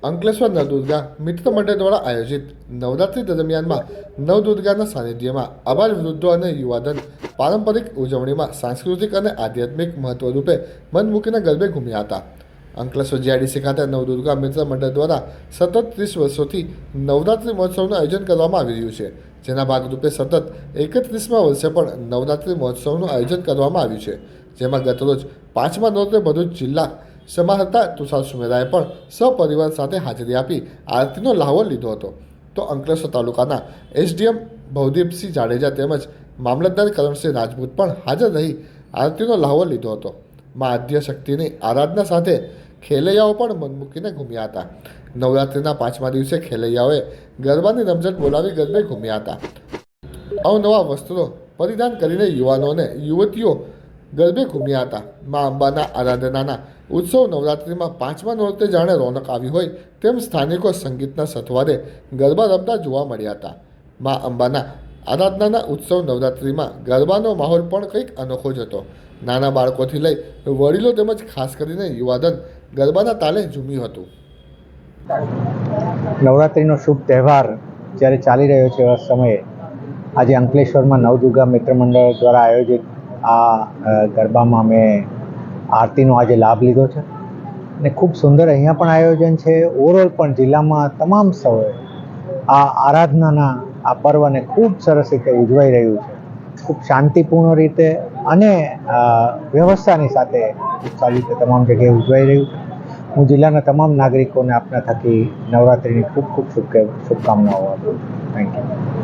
અંકલેશ્વર નવદુર્ગા મિત્ર મંડળ દ્વારા આયોજિત નવરાત્રી દરમિયાનમાં નવદુર્ગાના સાનિધ્યમાં આભાર વૃદ્ધો અને યુવાધન પારંપરિક ઉજવણીમાં સાંસ્કૃતિક અને આધ્યાત્મિક મહત્વ રૂપે મન મૂકીને ગરબે ઘૂમ્યા હતા. અંકલેશ્વર જીઆઈડીસી ખાતે નવદુર્ગા મિત્ર મંડળ દ્વારા સતત 30 વર્ષોથી નવરાત્રી મહોત્સવનું આયોજન કરવામાં આવી રહ્યું છે, જેના ભાગરૂપે સતત 31મા વર્ષે પણ નવરાત્રી મહોત્સવનું આયોજન કરવામાં આવ્યું છે, જેમાં ગતરોજ 5મા નોરતે ભરૂચ જિલ્લા સમાહર્તા તુષાર સુમેરાએ પણ સપરિવાર સાથે હાજરી આપી આરતીનો લહાવો લીધો હતો. તો અંકલેશ્વર તાલુકાના એસડીએમ ભવદીપસિંહ જાડેજા તેમજ મામલતદાર કરણસિંહ રાજપૂત પણ હાજર રહી આરતીનો લહાવો લીધો હતો. મા આદ્યશક્તિની આરાધના સાથે ખેલૈયાઓ પણ મન મૂકીને ઘૂમ્યા હતા. નવરાત્રિના 5મા દિવસે ખેલૈયાઓએ ગરબાની રમઝટ બોલાવી ગરબે ઘૂમ્યા હતા. અવનવા વસ્ત્રો પરિધાન કરીને યુવાનો અને યુવતીઓ ગરબે ઘૂમ્યા હતા. મા અંબાના આરાધનાના ઉત્સવ નવરાત્રિમાં 5મા નોરતે જાણે રોનક આવી હોય તેમ સ્થાનિકો સંગીતના સથવારે ગરબા રમતા જોવા મળ્યા હતા. મા અંબાના આરાધનાના ઉત્સવ નવરાત્રિમાં ગરબાનો માહોલ પણ કંઈક અનોખો જ હતો. નાના બાળકોથી લઈ વડીલો તેમજ ખાસ કરીને યુવાધન ગરબાના તાલે ઝૂમ્યું હતું. નવરાત્રિનો શુભ તહેવાર જ્યારે ચાલી રહ્યો છે એવા સમયે આજે અંકલેશ્વરમાં નવદુર્ગા મિત્ર મંડળ દ્વારા આયોજિત આ ગરબામાં અમે આરતીનો આજે લાભ લીધો છે અને ખૂબ સુંદર અહીંયા પણ આયોજન છે. ઓવરઓલ પણ જિલ્લામાં તમામ સ્થળોએ આ આરાધનાના આ પર્વને ખૂબ સરસ રીતે ઉજવાઈ રહ્યું છે. ખૂબ શાંતિપૂર્ણ રીતે અને વ્યવસ્થાની સાથે ખૂબ સારી રીતે તમામ જગ્યાએ ઉજવાઈ રહ્યું છે. હું જિલ્લાના તમામ નાગરિકોને આપના થકી નવરાત્રિની ખૂબ ખૂબ શુભકામનાઓ આપું છું. Thank you.